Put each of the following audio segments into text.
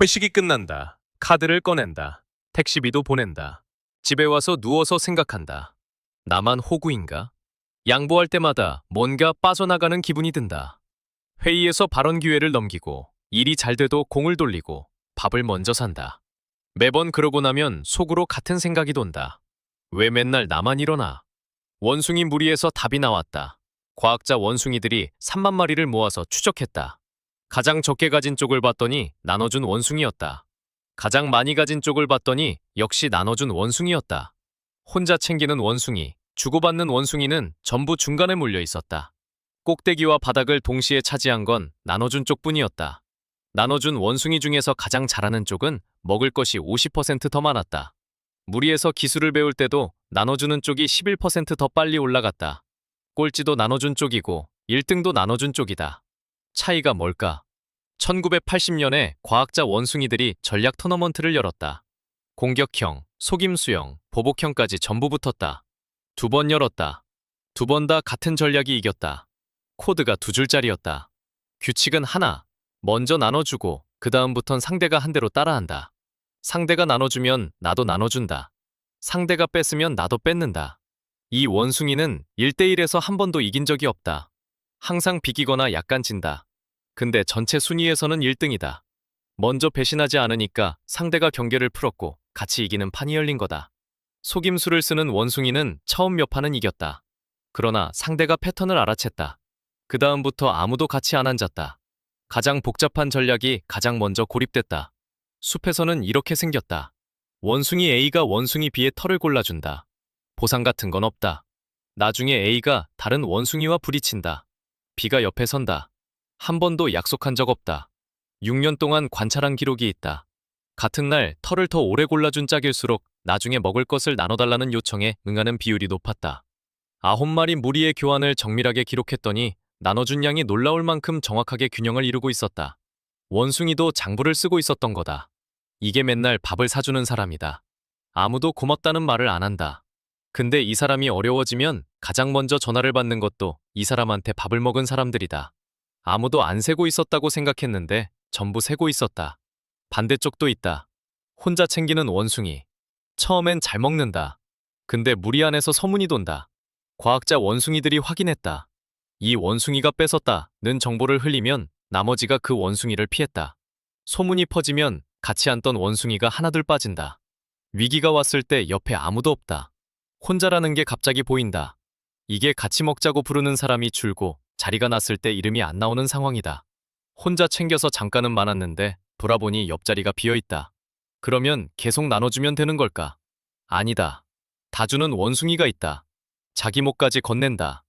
회식이 끝난다. 카드를 꺼낸다. 택시비도 보낸다. 집에 와서 누워서 생각한다. 나만 호구인가? 양보할 때마다 뭔가 빠져나가는 기분이 든다. 회의에서 발언 기회를 넘기고 일이 잘 돼도 공을 돌리고 밥을 먼저 산다. 매번 그러고 나면 속으로 같은 생각이 돈다. 왜 맨날 나만 일어나? 원숭이 무리에서 답이 나왔다. 과학자 원숭이들이 3만 마리를 모아서 추적했다. 가장 적게 가진 쪽을 봤더니 나눠준 원숭이였다. 가장 많이 가진 쪽을 봤더니 역시 나눠준 원숭이였다. 혼자 챙기는 원숭이, 주고받는 원숭이는 전부 중간에 몰려 있었다. 꼭대기와 바닥을 동시에 차지한 건 나눠준 쪽뿐이었다. 나눠준 원숭이 중에서 가장 잘하는 쪽은 먹을 것이 50%더 많았다. 무리에서 기술을 배울 때도 나눠주는 쪽이 11%더 빨리 올라갔다. 꼴찌도 나눠준 쪽이고 1등도 나눠준 쪽이다. 차이가 뭘까? 1980년에 과학자 원숭이들이 전략 토너먼트를 열었다. 공격형, 속임수형, 보복형까지 전부 붙었다. 2번 열었다. 2번 다 같은 전략이 이겼다. 코드가 2줄짜리였다. 규칙은 하나. 먼저 나눠주고 그 다음부턴 상대가 한 대로 따라한다. 상대가 나눠주면 나도 나눠준다. 상대가 뺐으면 나도 뺏는다. 이 원숭이는 1대1에서 한 번도 이긴 적이 없다. 항상 비기거나 약간 진다. 근데 전체 순위에서는 1등이다. 먼저 배신하지 않으니까 상대가 경계를 풀었고 같이 이기는 판이 열린 거다. 속임수를 쓰는 원숭이는 처음 몇 판은 이겼다. 그러나 상대가 패턴을 알아챘다. 그 다음부터 아무도 같이 안 앉았다. 가장 복잡한 전략이 가장 먼저 고립됐다. 숲에서는 이렇게 생겼다. 원숭이 A가 원숭이 B의 털을 골라준다. 보상 같은 건 없다. 나중에 A가 다른 원숭이와 부딪힌다. B가 옆에 선다. 한 번도 약속한 적 없다. 6년 동안 관찰한 기록이 있다. 같은 날 털을 더 오래 골라준 짝일수록 나중에 먹을 것을 나눠달라는 요청에 응하는 비율이 높았다. 9마리 무리의 교환을 정밀하게 기록했더니 나눠준 양이 놀라울 만큼 정확하게 균형을 이루고 있었다. 원숭이도 장부를 쓰고 있었던 거다. 이게 맨날 밥을 사주는 사람이다. 아무도 고맙다는 말을 안 한다. 근데 이 사람이 어려워지면 가장 먼저 전화를 받는 것도 이 사람한테 밥을 먹은 사람들이다. 아무도 안 세고 있었다고 생각했는데 전부 세고 있었다. 반대쪽도 있다. 혼자 챙기는 원숭이. 처음엔 잘 먹는다. 근데 무리 안에서 소문이 돈다. 과학자 원숭이들이 확인했다. 이 원숭이가 뺏었다는 정보를 흘리면 나머지가 그 원숭이를 피했다. 소문이 퍼지면 같이 앉던 원숭이가 하나둘 빠진다. 위기가 왔을 때 옆에 아무도 없다. 혼자라는 게 갑자기 보인다. 이게 같이 먹자고 부르는 사람이 줄고 자리가 났을 때 이름이 안 나오는 상황이다. 혼자 챙겨서 잠깐은 많았는데 돌아보니 옆자리가 비어있다. 그러면 계속 나눠주면 되는 걸까? 아니다. 다 주는 원숭이가 있다. 자기 목까지 건넨다.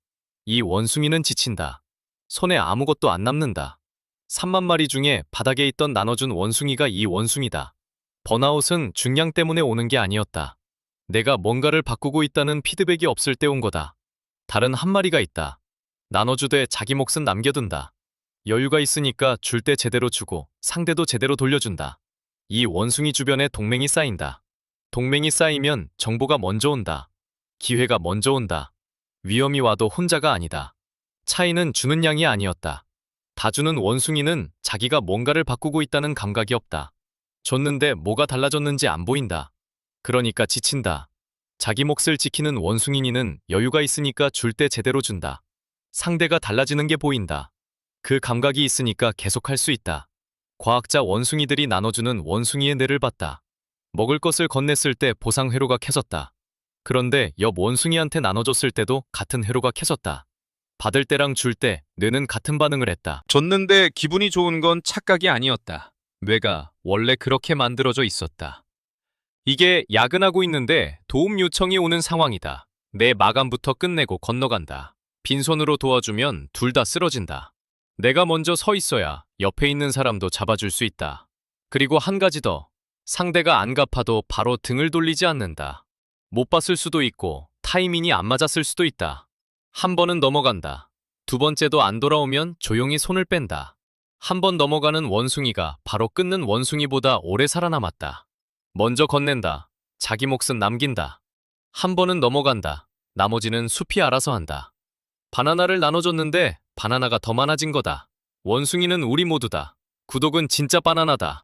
이 원숭이는 지친다. 손에 아무것도 안 남는다. 3만 마리 중에 바닥에 있던 나눠준 원숭이가 이 원숭이다. 번아웃은 중량 때문에 오는 게 아니었다. 내가 뭔가를 바꾸고 있다는 피드백이 없을 때 온 거다. 다른 한 마리가 있다. 나눠주되 자기 몫은 남겨둔다. 여유가 있으니까 줄 때 제대로 주고 상대도 제대로 돌려준다. 이 원숭이 주변에 동맹이 쌓인다. 동맹이 쌓이면 정보가 먼저 온다. 기회가 먼저 온다. 위험이 와도 혼자가 아니다. 차이는 주는 양이 아니었다. 다 주는 원숭이는 자기가 뭔가를 바꾸고 있다는 감각이 없다. 줬는데 뭐가 달라졌는지 안 보인다. 그러니까 지친다. 자기 몫을 지키는 원숭이니는 여유가 있으니까 줄 때 제대로 준다. 상대가 달라지는 게 보인다. 그 감각이 있으니까 계속할 수 있다. 과학자 원숭이들이 나눠주는 원숭이의 뇌를 봤다. 먹을 것을 건넸을 때 보상 회로가 켜졌다. 그런데 옆 원숭이한테 나눠줬을 때도 같은 회로가 켜졌다. 받을 때랑 줄 때 뇌는 같은 반응을 했다. 줬는데 기분이 좋은 건 착각이 아니었다. 뇌가 원래 그렇게 만들어져 있었다. 이게 야근하고 있는데 도움 요청이 오는 상황이다. 내 마감부터 끝내고 건너간다. 빈손으로 도와주면 둘 다 쓰러진다. 내가 먼저 서 있어야 옆에 있는 사람도 잡아줄 수 있다. 그리고 한 가지 더. 상대가 안 갚아도 바로 등을 돌리지 않는다. 못 봤을 수도 있고 타이밍이 안 맞았을 수도 있다. 한 번은 넘어간다. 두 번째도 안 돌아오면 조용히 손을 뺀다. 한 번 넘어가는 원숭이가 바로 끊는 원숭이보다 오래 살아남았다. 먼저 건넨다. 자기 몫은 남긴다. 한 번은 넘어간다. 나머지는 숲이 알아서 한다. 바나나를 나눠줬는데 바나나가 더 많아진 거다. 원숭이는 우리 모두다. 구독은 진짜 바나나다.